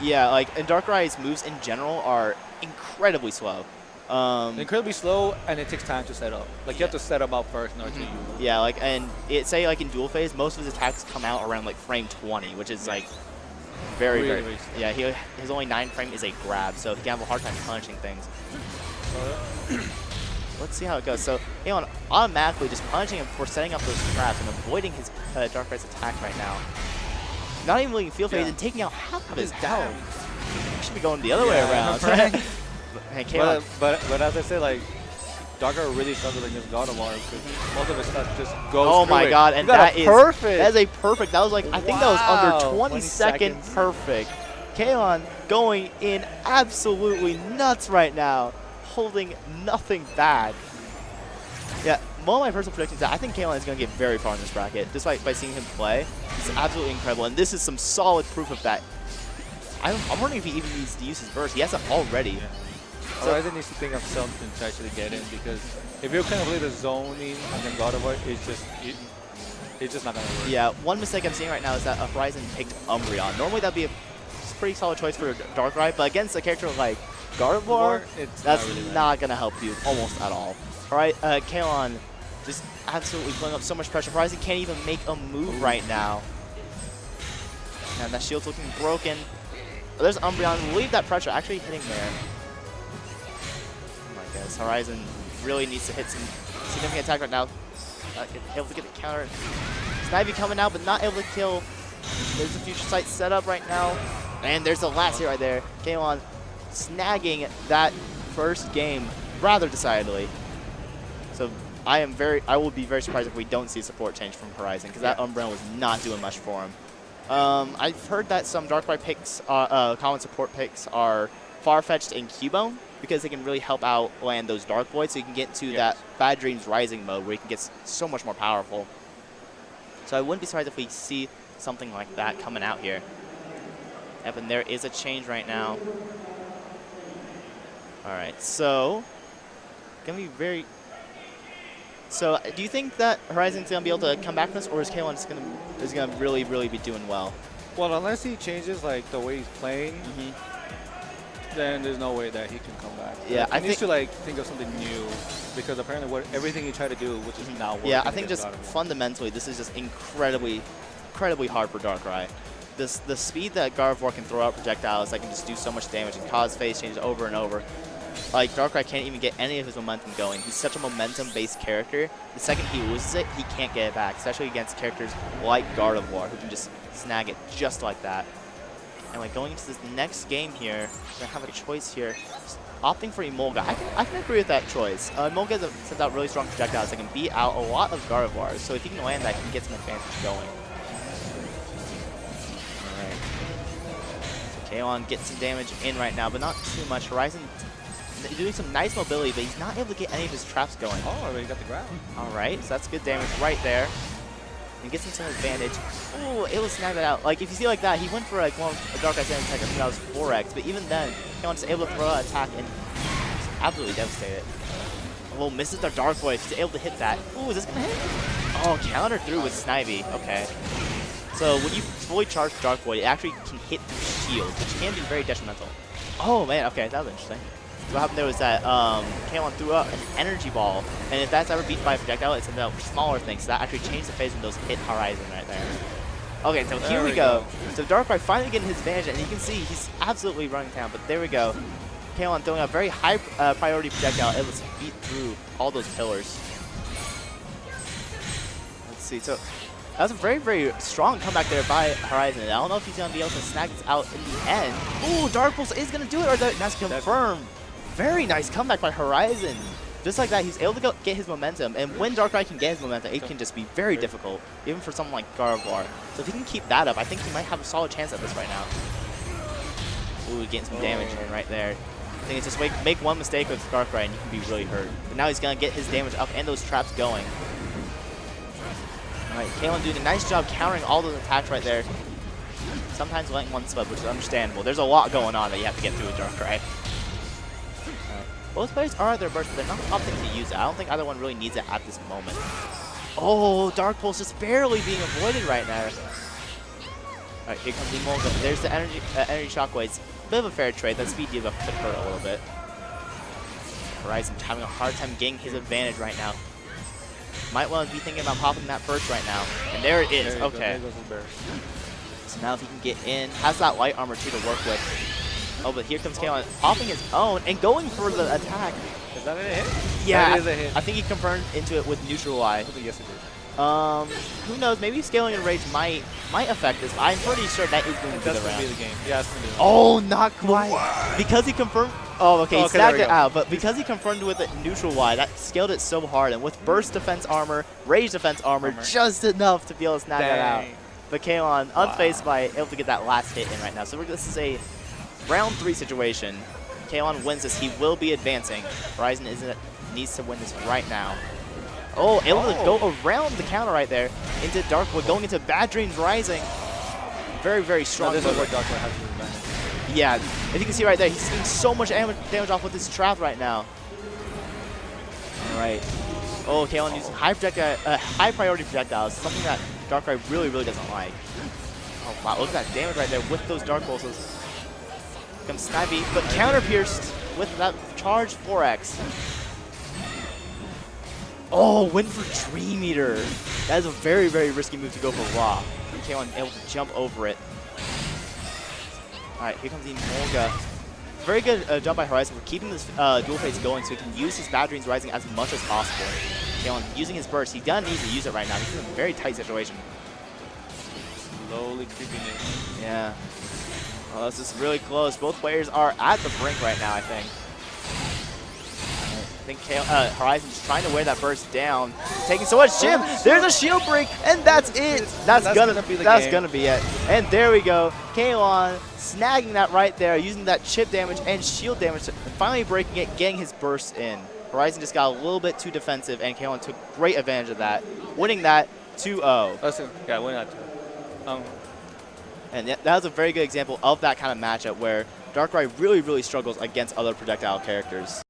Yeah, like, and Darkrai's moves in general are incredibly slow. Incredibly slow, and it takes time to set up. Like, you have to set them up first in order to use them. Yeah, like, and say, like, in dual phase, most of his attacks come out around, like, frame 20, which is, like, very, Really, very, really yeah, his only 9 frame is a grab, so he can have a hard time punishing things. Let's see how it goes. So, Aeon automatically just punishing him for setting up those traps and avoiding his Darkrai's attack right now. Not even really field phase and taking out half of his health. He should be going the other way around. Man, but as I said, like, Darkrai really struggled against God of War because most of his stuff just goes Oh through my it. god, and that is perfect. That is a perfect. That was like, I think that was under 20 second seconds. perfect. Kaon going in absolutely nuts right now, holding nothing back. Yeah, one of my personal predictions is that I think Kaon is going to get very far in this bracket, just by seeing him play. He's absolutely incredible, and this is some solid proof of that. I'm wondering if he even needs to use his burst. He has it already. Yeah. So Horizon needs to think of something to actually get in, because if you're kind of play the zoning and then God of War, it's just not gonna work. Yeah, one mistake I'm seeing right now is that Horizon picked Umbreon. Normally that'd be a pretty solid choice for Darkrai, but against a character like God of War, that's not gonna help you almost at all. All right, Kaon just absolutely putting up so much pressure. Horizon can't even make a move right now. And that shield's looking broken. But there's Umbreon. Leave that pressure actually hitting there. Oh my goodness, Horizon really needs to hit some significant attack right now. Able to get the counter. Snivy coming out, but not able to kill. There's a future sight set up right now. And there's the last hit right there. Kaon snagging that first game rather decidedly. So I will be very surprised if we don't see support change from Horizon, because that Umbreon was not doing much for him. I've heard that some Darkrai picks, common support picks, are Farfetch'd and Cubone, because they can really help out land those Dark Voids, so you can get into that Bad Dreams Rising mode where you can get so much more powerful. So I wouldn't be surprised if we see something like that coming out here. Yep, and there is a change right now. All right, so gonna be very. So do you think that Horizon's gonna be able to come back from this, or is Kaon just gonna really be doing well? Well, unless he changes like the way he's playing, then there's no way that he can come back. Yeah, I need to like think of something new, because apparently everything he tried to do, which is not working. Yeah, I think just fundamentally this is just incredibly hard for Darkrai. The speed that God of War can throw out projectiles that can just do so much damage and cause phase changes over and over. Like, Darkrai can't even get any of his momentum going. He's such a momentum-based character. The second he loses it, he can't get it back, especially against characters like God of War, who can just snag it just like that. And like going into this next game here, we're gonna have a choice here. Just opting for Emolga. I can agree with that choice. Emolga sends out really strong projectiles that can beat out a lot of God of Wars, so if he can land that, he can get some advantage going. Alright. So Kaon gets some damage in right now, but not too much. Horizon doing some nice mobility, but he's not able to get any of his traps going. Oh, already got the grab. Alright, so that's good damage right there. And gets him some advantage. Ooh, able to snag that out. Like, if you see like that, he went for like one a Dark Ice attack, I think that was 4x, but even then, Kaon's able to throw an attack and just absolutely devastate it. Oh, misses the Dark Void. He's able to hit that. Ooh, is this gonna hit? Oh, counter through with Snivy. Okay. So when you fully charge Dark Void, it actually can hit through shield, which can be very detrimental. Oh man, okay, that was interesting. What happened there was that Kaon threw out an energy ball, and if that's ever beaten by a projectile, it's about smaller things. So that actually changed the phase when those hit Horizon right there. Okay, so here we go. So Darkrai finally getting his advantage, and you can see he's absolutely running down, but there we go. Kaon throwing a very high priority projectile, able to beat through all those pillars. Let's see, so that was a very strong comeback there by Horizon. I don't know if he's going to be able to snag this out in the end. Ooh, Dark Pulse is going to do it, or that's confirmed. Very nice comeback by Horizon. Just like that, he's able to get his momentum, and when Darkrai can get his momentum, it can just be very difficult, even for someone like God of War. So if he can keep that up, I think he might have a solid chance at this right now. Ooh, getting some damage in right there. I think it's just make one mistake with Darkrai and you can be really hurt. But now he's going to get his damage up and those traps going. Alright, Kaon doing a nice job countering all those attacks right there. Sometimes letting one slip, which is understandable. There's a lot going on that you have to get through with Darkrai. Both players are at their burst, but they're not opting to use it. I don't think either one really needs it at this moment. Oh, Dark Pulse just barely being avoided right now. Alright, here comes Emolga. There's the energy shockwaves. Bit of a fair trade. That speed debuff could hurt a little bit. Horizon having a hard time getting his advantage right now. Might want to be thinking about popping that burst right now. And there it is. Okay. There goes his burst. So now if he can get in, has that light armor too to work with. Oh, but here comes Kaon popping his own and going for the attack. Is that a hit? Yeah, that is a hit. I think he confirmed into it with neutral Y. Yes, it did. Who knows? Maybe scaling and rage might affect this. I'm pretty sure that is going to be That's the going to round. be the game. Yeah, it's going to be the Oh, not quite. Because he confirmed. Oh, okay, he Okay, stacked there we it go. out. But because he confirmed with it neutral Y, that scaled it so hard. And with burst defense armor, rage defense armor, just enough to be able to snag that out. Dang. But Kaon, unfazed by able to get that last hit in right now. So this is a round 3 situation. Kaon wins this. He will be advancing. Horizon needs to win this right now. Oh, able to go around the counter right there into Darkwood, going into Bad Dreams Rising. Very, very strong. This is where move. Darkwood has the advantage. Yeah, as you can see right there, he's getting so much damage off with this trap right now. All right. Oh, Kaon using high priority projectiles, something that Darkrai really, really doesn't like. Oh wow, look at that damage right there with those Dark Pulses. Comes Snivy, but counter pierced with that charged 4X. Oh, win for Dream Eater. That is a very, very risky move to go for Raw. Kaon able to jump over it. All right, here comes Emolga. Very good jump by Horizon for keeping this dual phase going so he can use his Bad Dreams Rising as much as possible. Kaon using his burst. He doesn't need to use it right now. He's in a very tight situation. Slowly creeping in. Yeah. Oh, this is really close. Both players are at the brink right now, I think. I think Horizon's trying to wear that burst down. Taking so much shim. There's a shield break, and that's it. That's gonna be it. And there we go. Kaon snagging that right there, using that chip damage and shield damage, finally breaking it, getting his burst in. Horizon just got a little bit too defensive, and Kaon took great advantage of that, winning that 2-0. Yeah, win that. And that was a very good example of that kind of matchup where Darkrai really, really struggles against other projectile characters.